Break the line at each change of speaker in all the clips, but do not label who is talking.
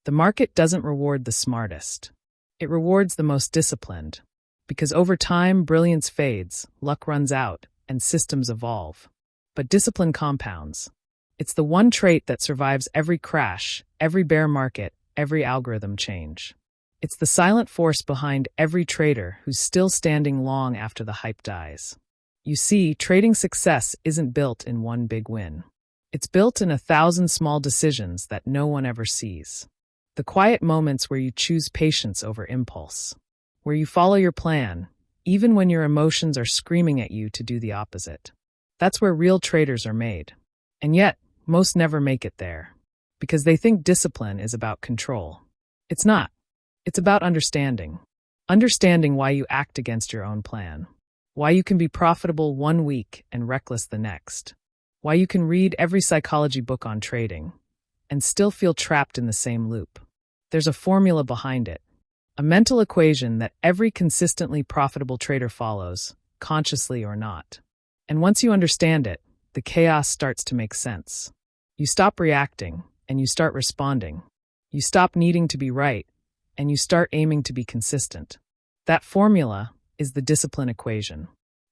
The market doesn't reward the smartest. It rewards the most disciplined. Because over time, brilliance fades, luck runs out, and systems evolve. But discipline compounds. It's the one trait that survives every crash, every bear market, every algorithm change. It's the silent force behind every trader who's still standing long after the hype dies. You see, trading success isn't built in one big win. It's built in 1,000 small decisions that no one ever sees. The quiet moments where you choose patience over impulse. Where you follow your plan, even when your emotions are screaming at you to do the opposite. That's where real traders are made. And yet, most never make it there. Because they think discipline is about control. It's not. It's about understanding. Understanding why you act against your own plan. Why you can be profitable one week and reckless the next. Why you can read every psychology book on trading and still feel trapped in the same loop. There's a formula behind it. A mental equation that every consistently profitable trader follows, consciously or not. And once you understand it, the chaos starts to make sense. You stop reacting, and you start responding. You stop needing to be right, and you start aiming to be consistent. That formula is the discipline equation.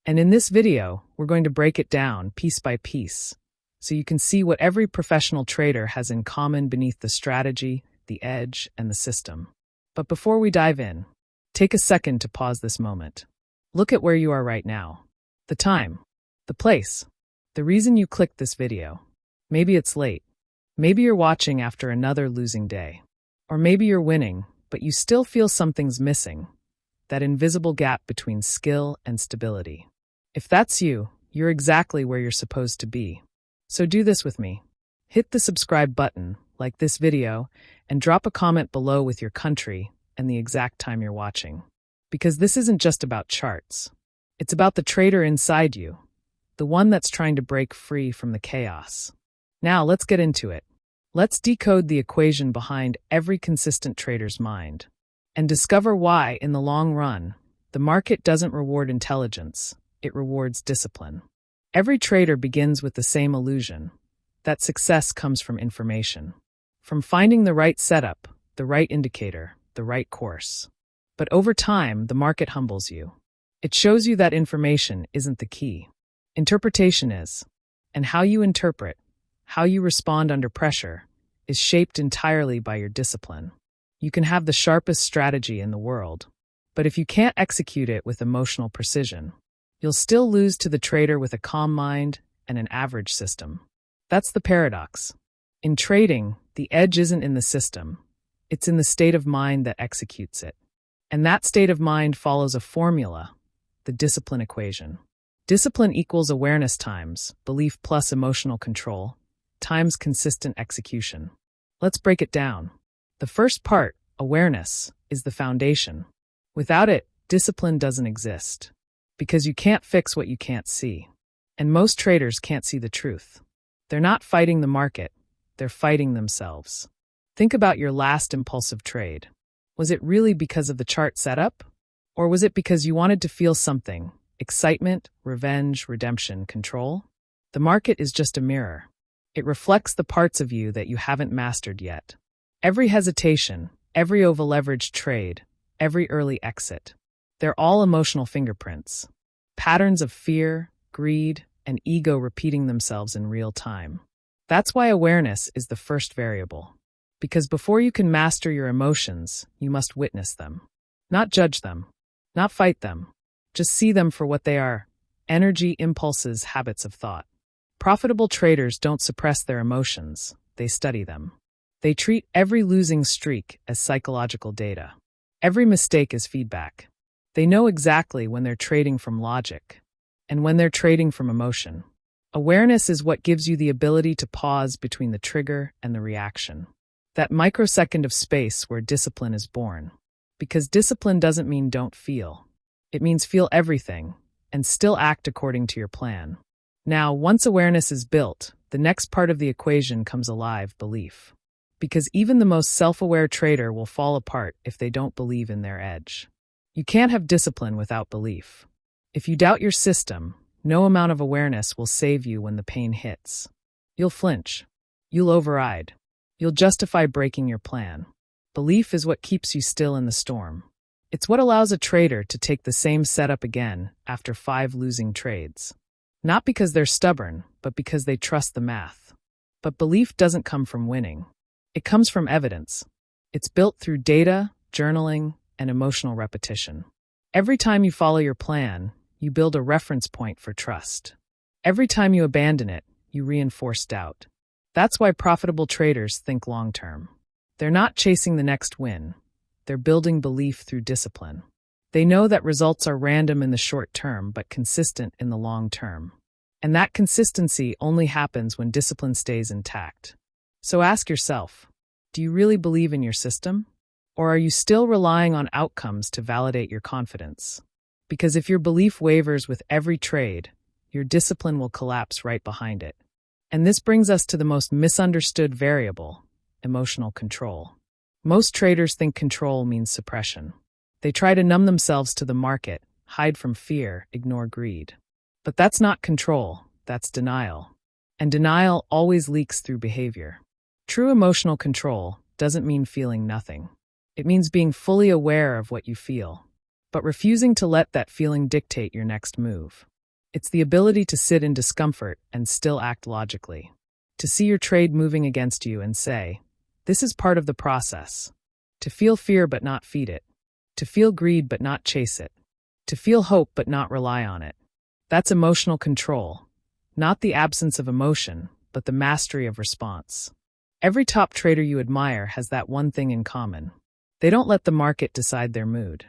And in this video, we're going to break it down piece by piece, so you can see what every professional trader has in common beneath the strategy, the edge, and the system. But before we dive in, take a second to pause this moment. Look at where you are right now. The time, the place, the reason you clicked this video. Maybe it's late. Maybe you're watching after another losing day. Or maybe you're winning, but you still feel something's missing. That invisible gap between skill and stability. If that's you, you're exactly where you're supposed to be. So do this with me. Hit the subscribe button, like this video, and drop a comment below with your country and the exact time you're watching. Because this isn't just about charts. It's about the trader inside you, the one that's trying to break free from the chaos. Now let's get into it. Let's decode the equation behind every consistent trader's mind and discover why, in the long run, the market doesn't reward intelligence, it rewards discipline. Every trader begins with the same illusion, that success comes from information. From finding the right setup, the right indicator, the right course. But over time, the market humbles you. It shows you that information isn't the key. Interpretation is. And how you interpret, how you respond under pressure, is shaped entirely by your discipline. You can have the sharpest strategy in the world, but if you can't execute it with emotional precision, you'll still lose to the trader with a calm mind and an average system. That's the paradox. In trading, the edge isn't in the system. It's in the state of mind that executes it. And that state of mind follows a formula, the discipline equation. Discipline equals awareness times belief plus emotional control, times consistent execution. Let's break it down. The first part, awareness, is the foundation. Without it, discipline doesn't exist. Because you can't fix what you can't see. And most traders can't see the truth. They're not fighting the market. They're fighting themselves. Think about your last impulsive trade. Was it really because of the chart setup? Or was it because you wanted to feel something? Excitement, revenge, redemption, control? The market is just a mirror. It reflects the parts of you that you haven't mastered yet. Every hesitation, every over-leveraged trade, every early exit. They're all emotional fingerprints. Patterns of fear, greed, and ego repeating themselves in real time. That's why awareness is the first variable. Because before you can master your emotions, you must witness them. Not judge them. Not fight them. Just see them for what they are. Energy, impulses, habits of thought. Profitable traders don't suppress their emotions. They study them. They treat every losing streak as psychological data. Every mistake is feedback. They know exactly when they're trading from logic and when they're trading from emotion. Awareness is what gives you the ability to pause between the trigger and the reaction. That microsecond of space where discipline is born. Because discipline doesn't mean don't feel. It means feel everything and still act according to your plan. Now, once awareness is built, the next part of the equation comes alive, belief. Because even the most self-aware trader will fall apart if they don't believe in their edge. You can't have discipline without belief. If you doubt your system, no amount of awareness will save you when the pain hits. You'll flinch. You'll override. You'll justify breaking your plan. Belief is what keeps you still in the storm. It's what allows a trader to take the same setup again after 5 losing trades. Not because they're stubborn, but because they trust the math. But belief doesn't come from winning. It comes from evidence. It's built through data, journaling, and emotional repetition. Every time you follow your plan, you build a reference point for trust. Every time you abandon it, you reinforce doubt. That's why profitable traders think long-term. They're not chasing the next win. They're building belief through discipline. They know that results are random in the short term, but consistent in the long term. And that consistency only happens when discipline stays intact. So ask yourself, do you really believe in your system? Or are you still relying on outcomes to validate your confidence? Because if your belief wavers with every trade, your discipline will collapse right behind it. And this brings us to the most misunderstood variable, emotional control. Most traders think control means suppression. They try to numb themselves to the market, hide from fear, ignore greed. But that's not control, that's denial. And denial always leaks through behavior. True emotional control doesn't mean feeling nothing. It means being fully aware of what you feel, but refusing to let that feeling dictate your next move. It's the ability to sit in discomfort and still act logically. To see your trade moving against you and say, this is part of the process. To feel fear but not feed it. To feel greed but not chase it. To feel hope but not rely on it. That's emotional control. Not the absence of emotion, but the mastery of response. Every top trader you admire has that one thing in common. They don't let the market decide their mood.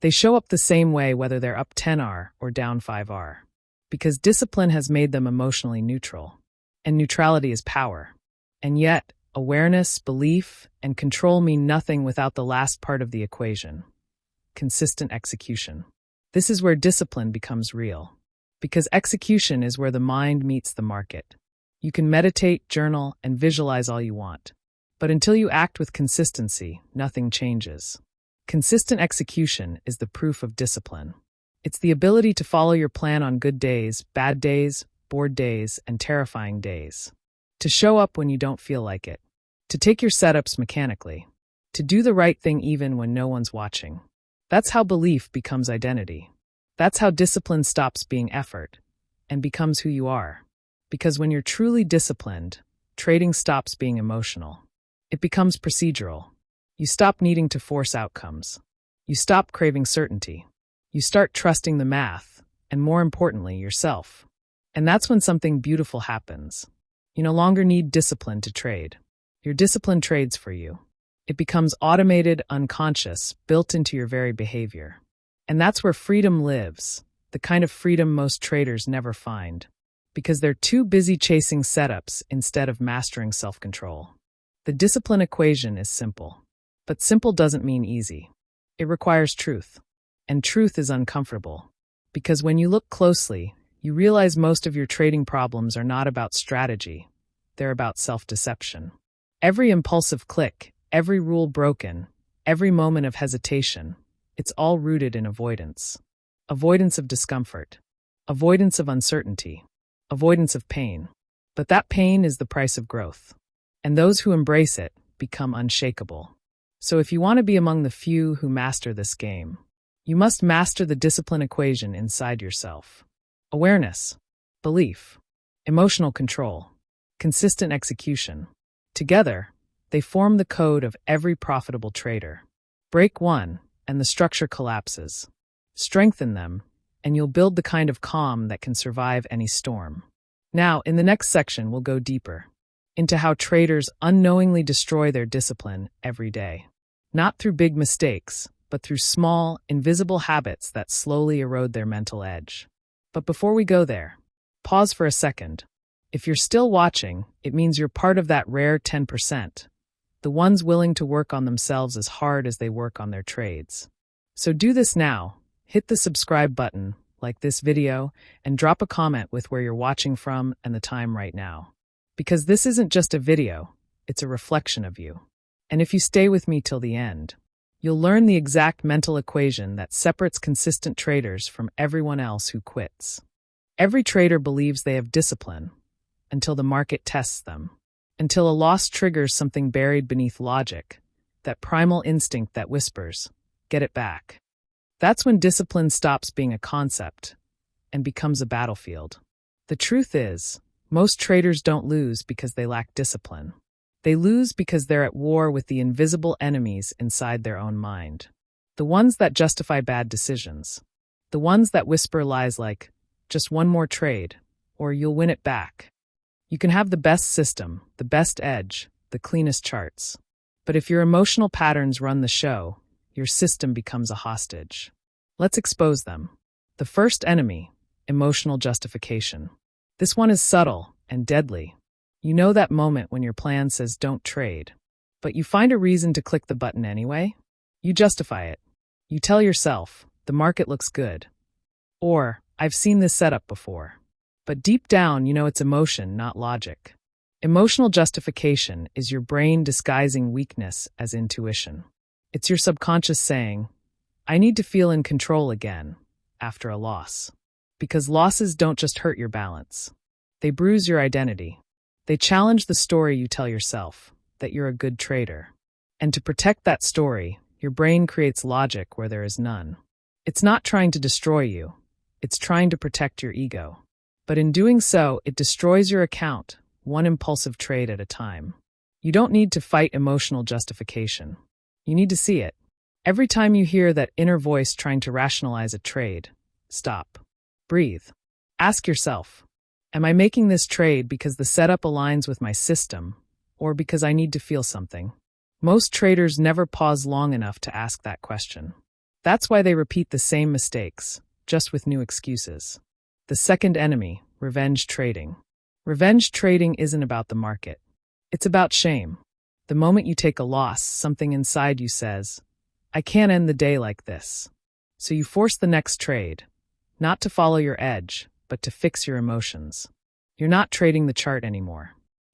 They show up the same way whether they're up 10R or down 5R. Because discipline has made them emotionally neutral. And neutrality is power. And yet, awareness, belief, and control mean nothing without the last part of the equation. Consistent execution. This is where discipline becomes real. Because execution is where the mind meets the market. You can meditate, journal, and visualize all you want. But until you act with consistency, nothing changes. Consistent execution is the proof of discipline. It's the ability to follow your plan on good days, bad days, bored days, and terrifying days. To show up when you don't feel like it. To take your setups mechanically. To do the right thing even when no one's watching. That's how belief becomes identity. That's how discipline stops being effort and becomes who you are. Because when you're truly disciplined, trading stops being emotional. It becomes procedural. You stop needing to force outcomes. You stop craving certainty. You start trusting the math, and more importantly, yourself. And that's when something beautiful happens. You no longer need discipline to trade. Your discipline trades for you. It becomes automated, unconscious, built into your very behavior. And that's where freedom lives, the kind of freedom most traders never find. Because they're too busy chasing setups instead of mastering self-control. The discipline equation is simple. But simple doesn't mean easy. It requires truth. And truth is uncomfortable. Because when you look closely, you realize most of your trading problems are not about strategy. They're about self-deception. Every impulsive click, every rule broken, every moment of hesitation, it's all rooted in avoidance. Avoidance of discomfort. Avoidance of uncertainty. Avoidance of pain. But that pain is the price of growth. And those who embrace it become unshakable. So if you want to be among the few who master this game, you must master the discipline equation inside yourself. Awareness, belief, emotional control, consistent execution. Together, they form the code of every profitable trader. Break one, and the structure collapses. Strengthen them, and you'll build the kind of calm that can survive any storm. Now, in the next section, we'll go deeper into how traders unknowingly destroy their discipline every day. Not through big mistakes, but through small, invisible habits that slowly erode their mental edge. But before we go there, pause for a second. If you're still watching, it means you're part of that rare 10%, the ones willing to work on themselves as hard as they work on their trades. So do this now. Hit the subscribe button, like this video, and drop a comment with where you're watching from and the time right now. Because this isn't just a video, it's a reflection of you. And if you stay with me till the end, you'll learn the exact mental equation that separates consistent traders from everyone else who quits. Every trader believes they have discipline until the market tests them, until a loss triggers something buried beneath logic, that primal instinct that whispers, "Get it back." That's when discipline stops being a concept and becomes a battlefield. The truth is, most traders don't lose because they lack discipline. They lose because they're at war with the invisible enemies inside their own mind. The ones that justify bad decisions. The ones that whisper lies like, "Just one more trade," or "You'll win it back." You can have the best system, the best edge, the cleanest charts. But if your emotional patterns run the show, your system becomes a hostage. Let's expose them. The first enemy, emotional justification. This one is subtle and deadly. You know that moment when your plan says don't trade, but you find a reason to click the button anyway? You justify it. You tell yourself, the market looks good. Or, I've seen this setup before. But deep down, you know it's emotion, not logic. Emotional justification is your brain disguising weakness as intuition. It's your subconscious saying, I need to feel in control again, after a loss. Because losses don't just hurt your balance. They bruise your identity. They challenge the story you tell yourself, that you're a good trader. And to protect that story, your brain creates logic where there is none. It's not trying to destroy you. It's trying to protect your ego. But in doing so, it destroys your account, one impulsive trade at a time. You don't need to fight emotional justification. You need to see it. Every time you hear that inner voice trying to rationalize a trade, stop. Breathe. Ask yourself, am I making this trade because the setup aligns with my system, or because I need to feel something? Most traders never pause long enough to ask that question. That's why they repeat the same mistakes, just with new excuses. The second enemy, revenge trading. Revenge trading isn't about the market. It's about shame. The moment you take a loss, something inside you says, I can't end the day like this. So you force the next trade, not to follow your edge, but to fix your emotions. You're not trading the chart anymore.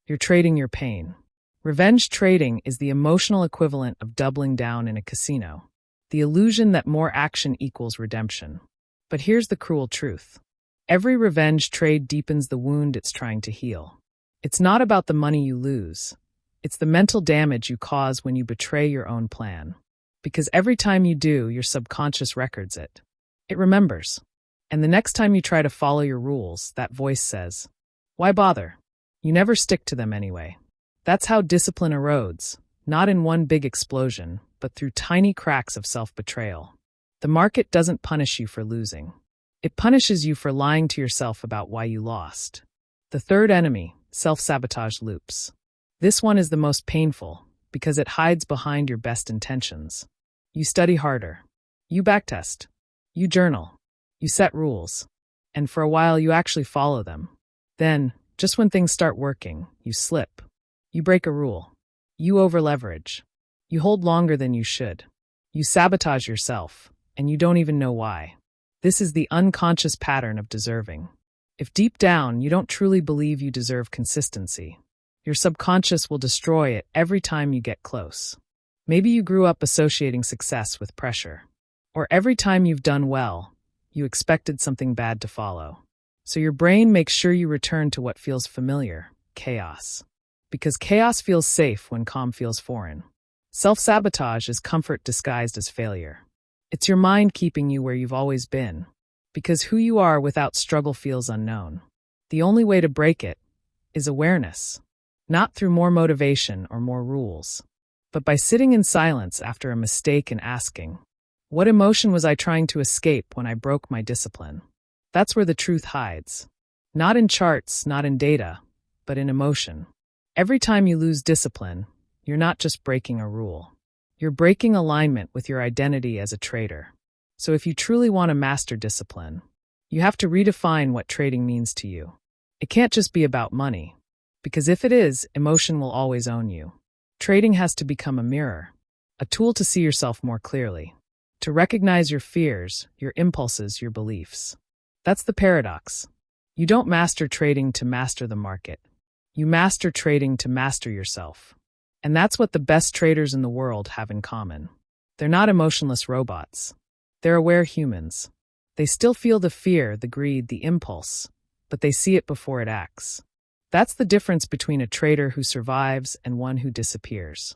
You're trading your pain. Revenge trading is the emotional equivalent of doubling down in a casino. The illusion that more action equals redemption. But here's the cruel truth. Every revenge trade deepens the wound it's trying to heal. It's not about the money you lose. It's the mental damage you cause when you betray your own plan. Because every time you do, your subconscious records it. It remembers. And the next time you try to follow your rules, that voice says, why bother? You never stick to them anyway. That's how discipline erodes, not in one big explosion, but through tiny cracks of self-betrayal. The market doesn't punish you for losing. It punishes you for lying to yourself about why you lost. The third enemy, self-sabotage loops. This one is the most painful because it hides behind your best intentions. You study harder. You backtest. You journal. You set rules. And for a while you actually follow them. Then, just when things start working, you slip. You break a rule. You over-leverage. You hold longer than you should. You sabotage yourself, and you don't even know why. This is the unconscious pattern of deserving. If deep down you don't truly believe you deserve consistency, your subconscious will destroy it every time you get close. Maybe you grew up associating success with pressure. Or every time you've done well, you expected something bad to follow. So your brain makes sure you return to what feels familiar, chaos. Because chaos feels safe when calm feels foreign. Self-sabotage is comfort disguised as failure. It's your mind keeping you where you've always been. Because who you are without struggle feels unknown. The only way to break it is awareness. Not through more motivation or more rules, but by sitting in silence after a mistake and asking, what emotion was I trying to escape when I broke my discipline? That's where the truth hides. Not in charts, not in data, but in emotion. Every time you lose discipline, you're not just breaking a rule. You're breaking alignment with your identity as a trader. So if you truly want to master discipline, you have to redefine what trading means to you. It can't just be about money, because if it is, emotion will always own you. Trading has to become a mirror, a tool to see yourself more clearly, to recognize your fears, your impulses, your beliefs. That's the paradox. You don't master trading to master the market. You master trading to master yourself. And that's what the best traders in the world have in common. They're not emotionless robots. They're aware humans. They still feel the fear, the greed, the impulse, but they see it before it acts. That's the difference between a trader who survives and one who disappears.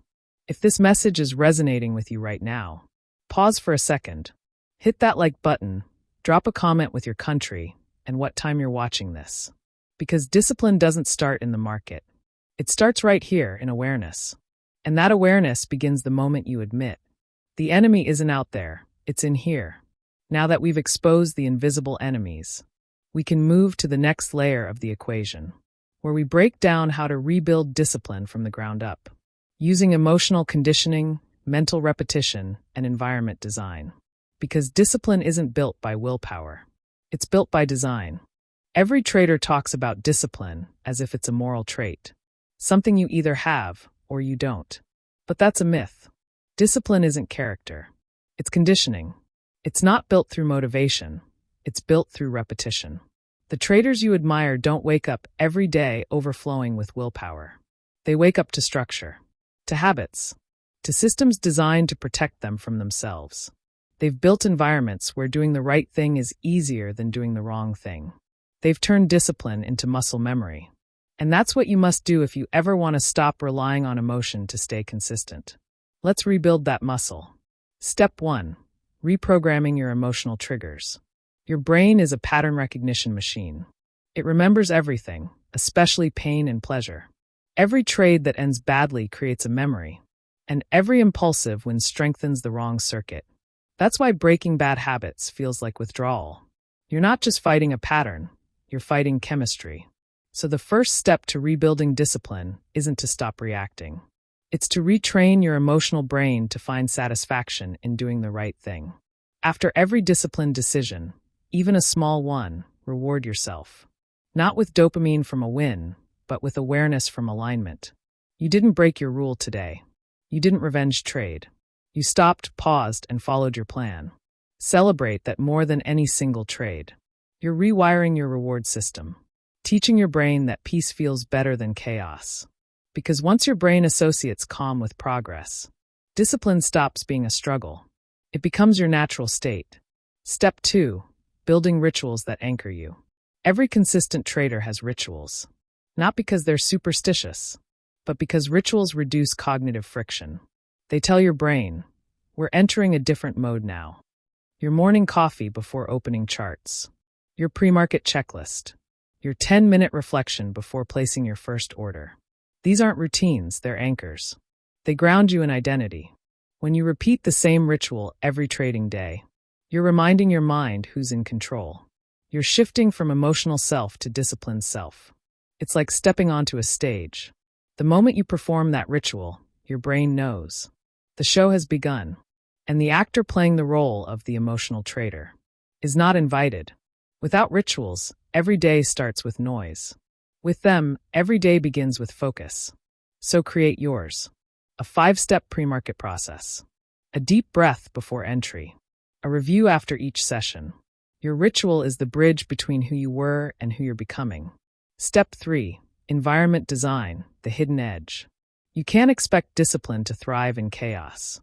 If this message is resonating with you right now, pause for a second. Hit that like button, drop a comment with your country and what time you're watching this. Because discipline doesn't start in the market. It starts right here in awareness. And that awareness begins the moment you admit, the enemy isn't out there, it's in here. Now that we've exposed the invisible enemies, we can move to the next layer of the equation, where we break down how to rebuild discipline from the ground up, using emotional conditioning, mental repetition, and environment design. Because discipline isn't built by willpower. It's built by design. Every trader talks about discipline as if it's a moral trait, something you either have or you don't. But that's a myth. Discipline isn't character. It's conditioning. It's not built through motivation. It's built through repetition. The traders you admire don't wake up every day overflowing with willpower. They wake up to structure, to habits, to systems designed to protect them from themselves. They've built environments where doing the right thing is easier than doing the wrong thing. They've turned discipline into muscle memory. And that's what you must do if you ever want to stop relying on emotion to stay consistent. Let's rebuild that muscle. Step 1. Reprogramming your emotional triggers. Your brain is a pattern recognition machine. It remembers everything, especially pain and pleasure. Every trade that ends badly creates a memory, and every impulsive win strengthens the wrong circuit. That's why breaking bad habits feels like withdrawal. You're not just fighting a pattern, you're fighting chemistry. So the first step to rebuilding discipline isn't to stop reacting. It's to retrain your emotional brain to find satisfaction in doing the right thing. After every disciplined decision, even a small one, reward yourself. Not with dopamine from a win, but with awareness from alignment. You didn't break your rule today. You didn't revenge trade. You stopped, paused, and followed your plan. Celebrate that more than any single trade. You're rewiring your reward system, teaching your brain that peace feels better than chaos. Because once your brain associates calm with progress, discipline stops being a struggle. It becomes your natural state. Step 2. Building rituals that anchor you. Every consistent trader has rituals. Not because they're superstitious, but because rituals reduce cognitive friction. They tell your brain, we're entering a different mode now. Your morning coffee before opening charts. Your pre-market checklist. Your 10-minute reflection before placing your first order. These aren't routines, they're anchors. They ground you in identity. When you repeat the same ritual every trading day, you're reminding your mind who's in control. You're shifting from emotional self to disciplined self. It's like stepping onto a stage. The moment you perform that ritual, your brain knows. The show has begun, and the actor playing the role of the emotional trader is not invited. Without rituals, every day starts with noise. With them, every day begins with focus. So create yours. A 5-step pre-market process. A deep breath before entry. A review after each session. Your ritual is the bridge between who you were and who you're becoming. Step 3. Environment design, the hidden edge. You can't expect discipline to thrive in chaos.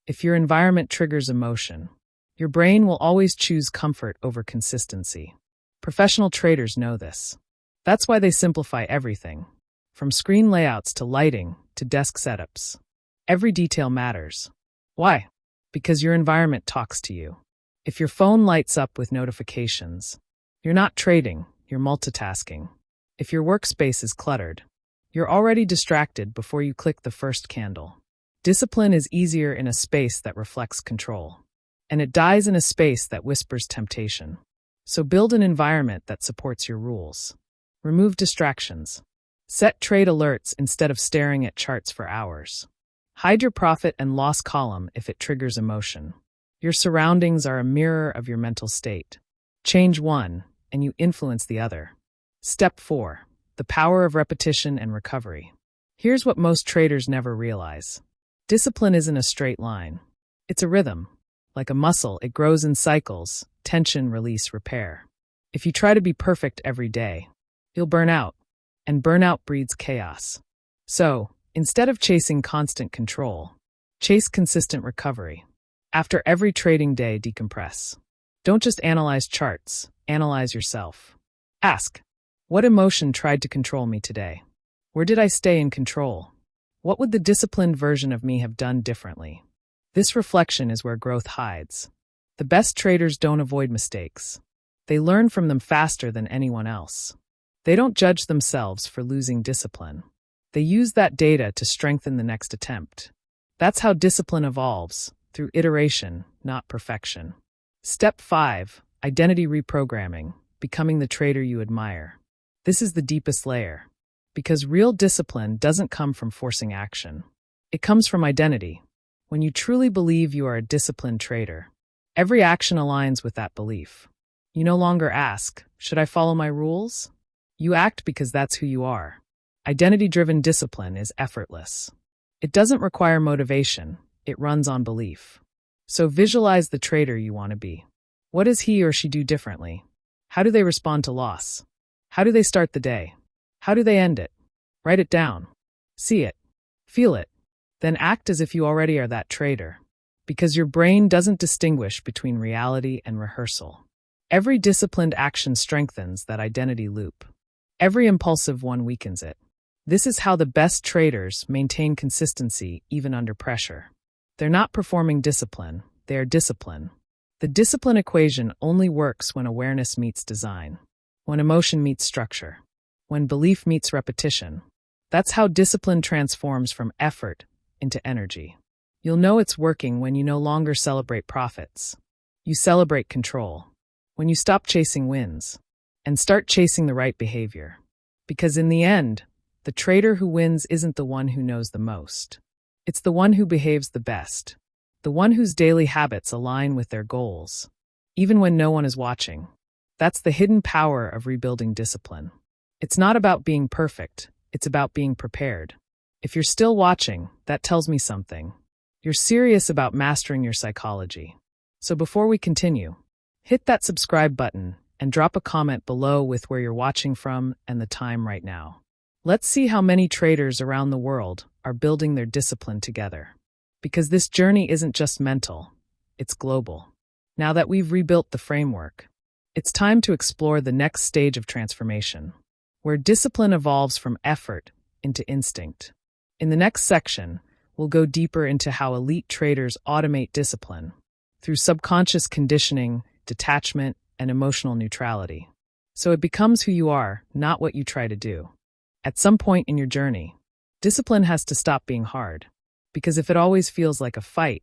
If your environment triggers emotion, your brain will always choose comfort over consistency. Professional traders know this. That's why they simplify everything, from screen layouts to lighting to desk setups. Every detail matters. Why? Because your environment talks to you. If your phone lights up with notifications, you're not trading, you're multitasking. If your workspace is cluttered, you're already distracted before you click the first candle. Discipline is easier in a space that reflects control, and it dies in a space that whispers temptation. So build an environment that supports your rules. Remove distractions. Set trade alerts instead of staring at charts for hours. Hide your profit and loss column if it triggers emotion. Your surroundings are a mirror of your mental state. Change one, and you influence the other. Step 4. The power of repetition and recovery. Here's what most traders never realize. Discipline isn't a straight line. It's a rhythm. Like a muscle, it grows in cycles, tension, release, repair. If you try to be perfect every day, you'll burn out, and burnout breeds chaos. So, instead of chasing constant control, chase consistent recovery. After every trading day, decompress. Don't just analyze charts, analyze yourself. Ask, what emotion tried to control me today? Where did I stay in control? What would the disciplined version of me have done differently? This reflection is where growth hides. The best traders don't avoid mistakes. They learn from them faster than anyone else. They don't judge themselves for losing discipline. They use that data to strengthen the next attempt. That's how discipline evolves, through iteration, not perfection. Step 5. Identity reprogramming, becoming the trader you admire. This is the deepest layer. Because real discipline doesn't come from forcing action. It comes from identity. When you truly believe you are a disciplined trader, every action aligns with that belief. You no longer ask, should I follow my rules? You act because that's who you are. Identity-driven discipline is effortless. It doesn't require motivation, it runs on belief. So visualize the trader you want to be. What does he or she do differently? How do they respond to loss? How do they start the day? How do they end it? Write it down. See it. Feel it. Then act as if you already are that trader. Because your brain doesn't distinguish between reality and rehearsal. Every disciplined action strengthens that identity loop. Every impulsive one weakens it. This is how the best traders maintain consistency even under pressure. They're not performing discipline, they are discipline. The discipline equation only works when awareness meets design, when emotion meets structure, when belief meets repetition. That's how discipline transforms from effort into energy. You'll know it's working when you no longer celebrate profits. You celebrate control. When you stop chasing wins and start chasing the right behavior. Because in the end, the trader who wins isn't the one who knows the most. It's the one who behaves the best. The one whose daily habits align with their goals, even when no one is watching. That's the hidden power of rebuilding discipline. It's not about being perfect, it's about being prepared. If you're still watching, that tells me something. You're serious about mastering your psychology. So before we continue, hit that subscribe button and drop a comment below with where you're watching from and the time right now. Let's see how many traders around the world are building their discipline together. Because this journey isn't just mental, it's global. Now that we've rebuilt the framework, it's time to explore the next stage of transformation, where discipline evolves from effort into instinct. In the next section, we'll go deeper into how elite traders automate discipline through subconscious conditioning, detachment, and emotional neutrality. So it becomes who you are, not what you try to do. At some point in your journey, discipline has to stop being hard. Because if it always feels like a fight,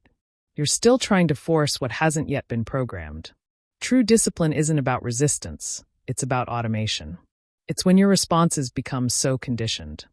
you're still trying to force what hasn't yet been programmed. True discipline isn't about resistance, it's about automation. It's when your responses become so conditioned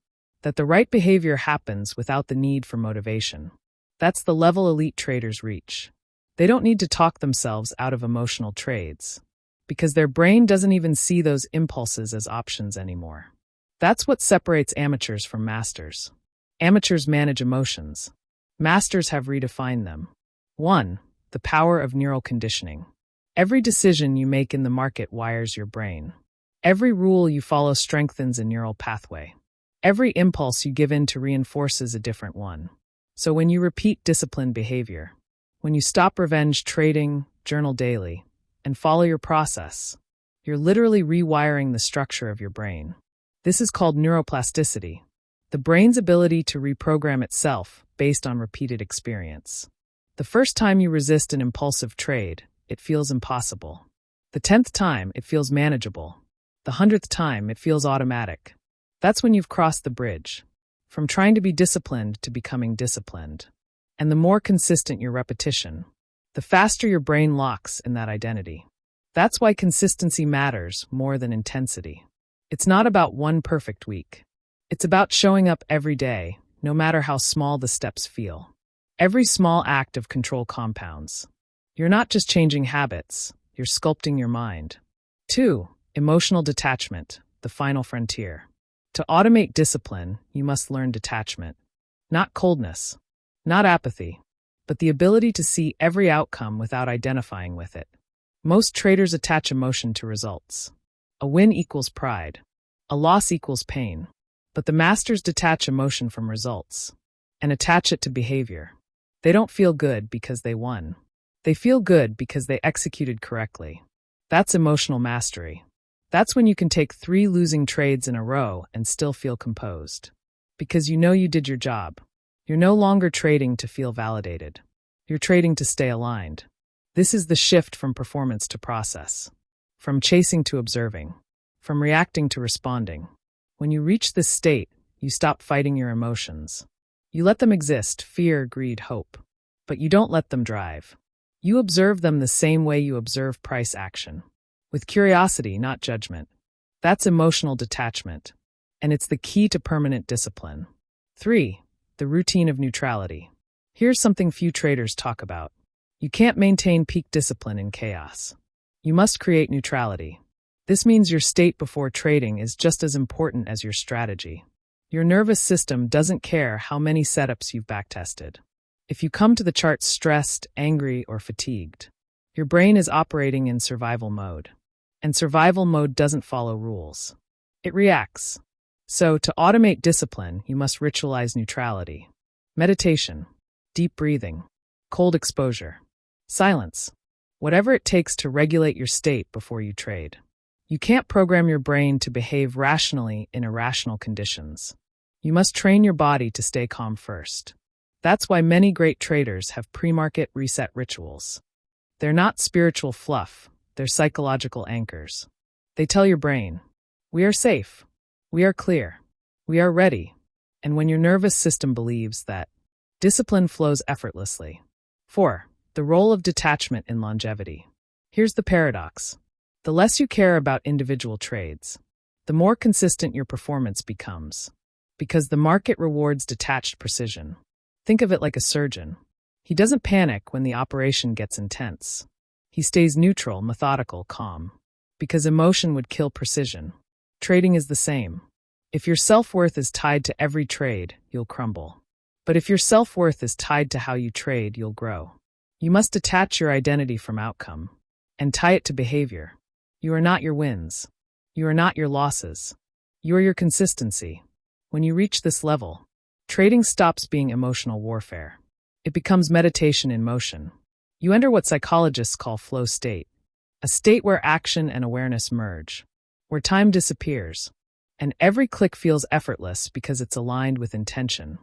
that the right behavior happens without the need for motivation. That's the level elite traders reach. They don't need to talk themselves out of emotional trades, because their brain doesn't even see those impulses as options anymore. That's what separates amateurs from masters. Amateurs manage emotions. Masters have redefined them. 1. The power of neural conditioning. Every decision you make in the market wires your brain. Every rule you follow strengthens a neural pathway. Every impulse you give in to reinforces a different one. So when you repeat disciplined behavior, when you stop revenge trading, journal daily, and follow your process, you're literally rewiring the structure of your brain. This is called neuroplasticity, the brain's ability to reprogram itself based on repeated experience. The first time you resist an impulsive trade, it feels impossible. The 10th time, it feels manageable. The 100th time, it feels automatic. That's when you've crossed the bridge, from trying to be disciplined to becoming disciplined. And the more consistent your repetition, the faster your brain locks in that identity. That's why consistency matters more than intensity. It's not about one perfect week. It's about showing up every day, no matter how small the steps feel. Every small act of control compounds. You're not just changing habits, you're sculpting your mind. 2. Emotional detachment, the final frontier. To automate discipline, you must learn detachment. Not coldness, not apathy, but the ability to see every outcome without identifying with it. Most traders attach emotion to results. A win equals pride. A loss equals pain. But the masters detach emotion from results and attach it to behavior. They don't feel good because they won. They feel good because they executed correctly. That's emotional mastery. That's when you can take 3 losing trades in a row and still feel composed. because you know you did your job. You're no longer trading to feel validated. You're trading to stay aligned. This is the shift from performance to process, from chasing to observing, from reacting to responding. When you reach this state, you stop fighting your emotions. You let them exist, fear, greed, hope. But you don't let them drive. You observe them the same way you observe price action, with curiosity, not judgment. That's emotional detachment, and it's the key to permanent discipline. 3. The routine of neutrality. Here's something few traders talk about. You can't maintain peak discipline in chaos. You must create neutrality. This means your state before trading is just as important as your strategy. Your nervous system doesn't care how many setups you've backtested. If you come to the chart stressed, angry, or fatigued, your brain is operating in survival mode. And survival mode doesn't follow rules. It reacts. So, to automate discipline, you must ritualize neutrality. Meditation, deep breathing, cold exposure, silence. Whatever it takes to regulate your state before you trade. You can't program your brain to behave rationally in irrational conditions. You must train your body to stay calm first. That's why many great traders have pre-market reset rituals. They're not spiritual fluff. They're psychological anchors. They tell your brain, we are safe, we are clear, we are ready. And when your nervous system believes that, discipline flows effortlessly. 4. The role of detachment in longevity. Here's the paradox. The less you care about individual trades, the more consistent your performance becomes. Because the market rewards detached precision. Think of it like a surgeon. He doesn't panic when the operation gets intense. He stays neutral, methodical, calm. Because emotion would kill precision. Trading is the same. If your self-worth is tied to every trade, you'll crumble. But if your self-worth is tied to how you trade, you'll grow. You must detach your identity from outcome and tie it to behavior. You are not your wins. You are not your losses. You are your consistency. When you reach this level, trading stops being emotional warfare. It becomes meditation in motion. You enter what psychologists call flow state, a state where action and awareness merge, where time disappears, and every click feels effortless because it's aligned with intention.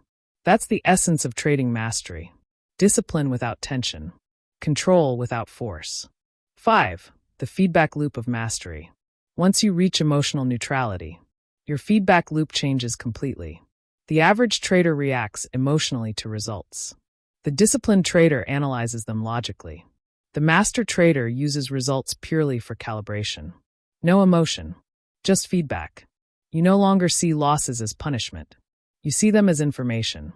That's the essence of trading mastery. Discipline without tension. Control without force. 5. The feedback loop of mastery. Once you reach emotional neutrality, your feedback loop changes completely. The average trader reacts emotionally to results. The disciplined trader analyzes them logically. The master trader uses results purely for calibration. No emotion, just feedback. You no longer see losses as punishment. You see them as information.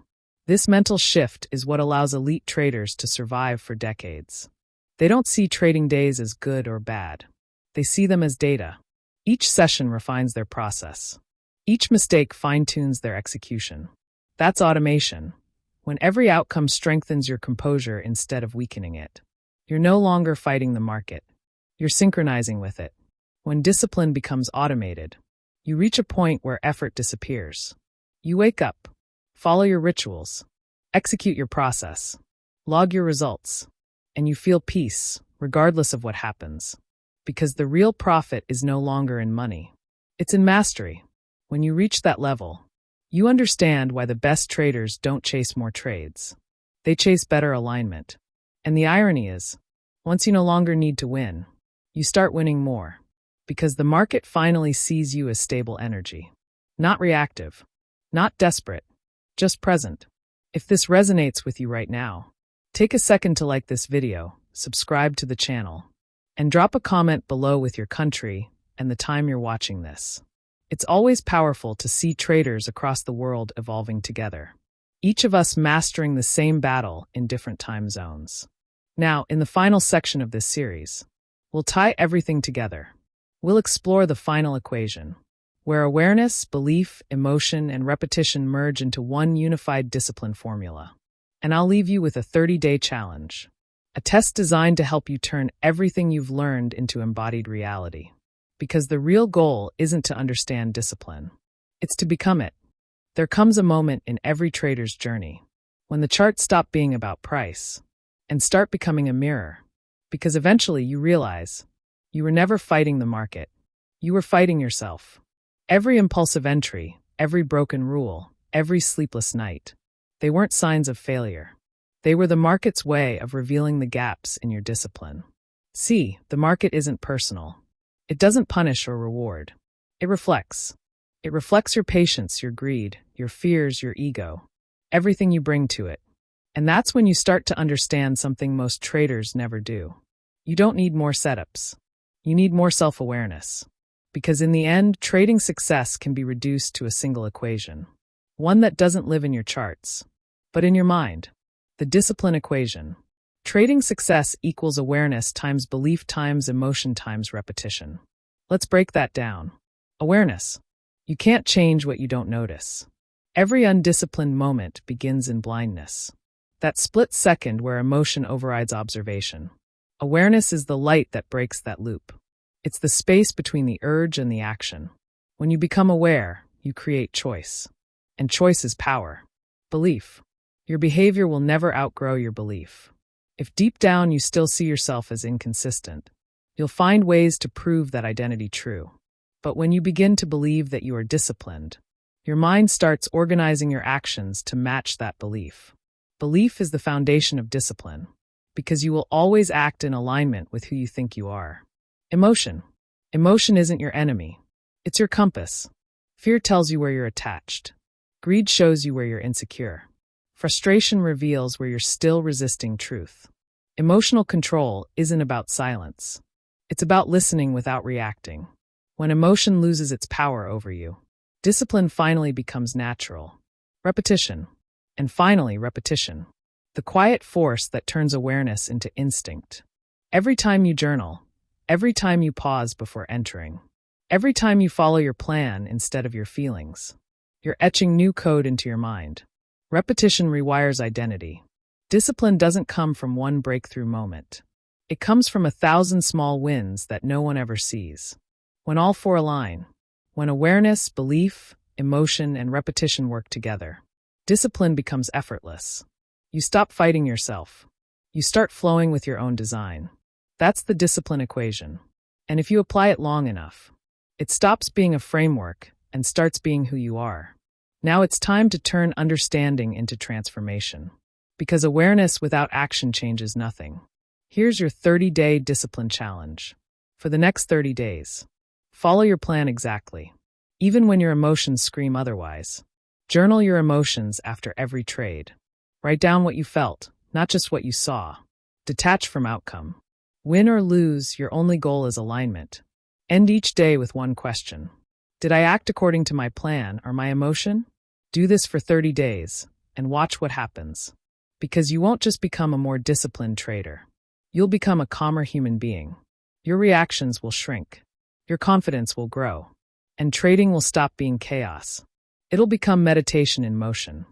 This mental shift is what allows elite traders to survive for decades. They don't see trading days as good or bad. They see them as data. Each session refines their process. Each mistake fine-tunes their execution. That's automation. When every outcome strengthens your composure instead of weakening it. You're no longer fighting the market. You're synchronizing with it. When discipline becomes automated, you reach a point where effort disappears. You wake up, follow your rituals, execute your process, log your results, and you feel peace, regardless of what happens. Because the real profit is no longer in money. It's in mastery. When you reach that level, you understand why the best traders don't chase more trades. They chase better alignment. And the irony is, once you no longer need to win, you start winning more. Because the market finally sees you as stable energy. Not reactive. Not desperate. Just present. If this resonates with you right now, take a second to like this video, subscribe to the channel, and drop a comment below with your country and the time you're watching this. It's always powerful to see traders across the world evolving together. Each of us mastering the same battle in different time zones. Now, in the final section of this series, we'll tie everything together. We'll explore the final equation, where awareness, belief, emotion, and repetition merge into one unified discipline formula. And I'll leave you with a 30-day challenge, a test designed to help you turn everything you've learned into embodied reality. Because the real goal isn't to understand discipline. It's to become it. There comes a moment in every trader's journey when the charts stop being about price and start becoming a mirror. Because eventually you realize you were never fighting the market. You were fighting yourself. Every impulsive entry, every broken rule, every sleepless night. They weren't signs of failure. They were the market's way of revealing the gaps in your discipline. See, the market isn't personal. It doesn't punish or reward. It reflects. It reflects your patience, your greed, your fears, your ego, everything you bring to it. And that's when you start to understand something most traders never do. You don't need more setups. You need more self-awareness. Because in the end, trading success can be reduced to a single equation. One that doesn't live in your charts, but in your mind. The discipline equation. Trading success equals awareness times belief times emotion times repetition. Let's break that down. Awareness. You can't change what you don't notice. Every undisciplined moment begins in blindness. That split second where emotion overrides observation. Awareness is the light that breaks that loop. It's the space between the urge and the action. When you become aware, you create choice. And choice is power. Belief. Your behavior will never outgrow your belief. If deep down you still see yourself as inconsistent, you'll find ways to prove that identity true. But when you begin to believe that you are disciplined, your mind starts organizing your actions to match that belief. Belief is the foundation of discipline, because you will always act in alignment with who you think you are. Emotion. Emotion isn't your enemy. It's your compass. Fear tells you where you're attached. Greed shows you where you're insecure. Frustration reveals where you're still resisting truth. Emotional control isn't about silence. It's about listening without reacting. When emotion loses its power over you, discipline finally becomes natural. Repetition. And finally, repetition. The quiet force that turns awareness into instinct. Every time you journal, every time you pause before entering, every time you follow your plan instead of your feelings, you're etching new code into your mind. Repetition rewires identity. Discipline doesn't come from one breakthrough moment. It comes from 1,000 small wins that no one ever sees. When all four align, when awareness, belief, emotion, and repetition work together, discipline becomes effortless. You stop fighting yourself. You start flowing with your own design. That's the discipline equation. And if you apply it long enough, it stops being a framework and starts being who you are. Now it's time to turn understanding into transformation. Because awareness without action changes nothing. Here's your 30-day discipline challenge. For the next 30 days, follow your plan exactly, even when your emotions scream otherwise. Journal your emotions after every trade. Write down what you felt, not just what you saw. Detach from outcome. Win or lose, your only goal is alignment. End each day with one question. Did I act according to my plan or my emotion? Do this for 30 days and watch what happens. Because you won't just become a more disciplined trader. You'll become a calmer human being. Your reactions will shrink. Your confidence will grow. And trading will stop being chaos. It'll become meditation in motion.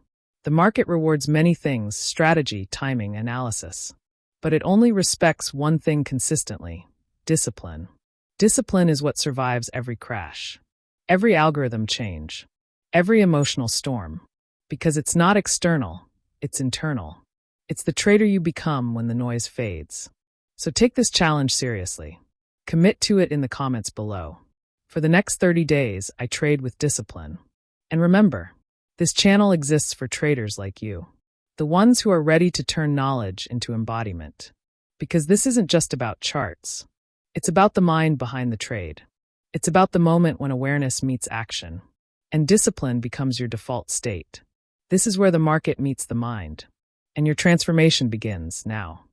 The market rewards many things: strategy, timing, analysis. But it only respects one thing consistently: discipline. Discipline is what survives every crash, every algorithm change, every emotional storm. Because it's not external, it's internal. It's the trader you become when the noise fades. So take this challenge seriously. Commit to it in the comments below. For the next 30 days, I trade with discipline. And remember, this channel exists for traders like you, the ones who are ready to turn knowledge into embodiment. Because this isn't just about charts. It's about the mind behind the trade. It's about the moment when awareness meets action, and discipline becomes your default state. This is where the market meets the mind, and your transformation begins now.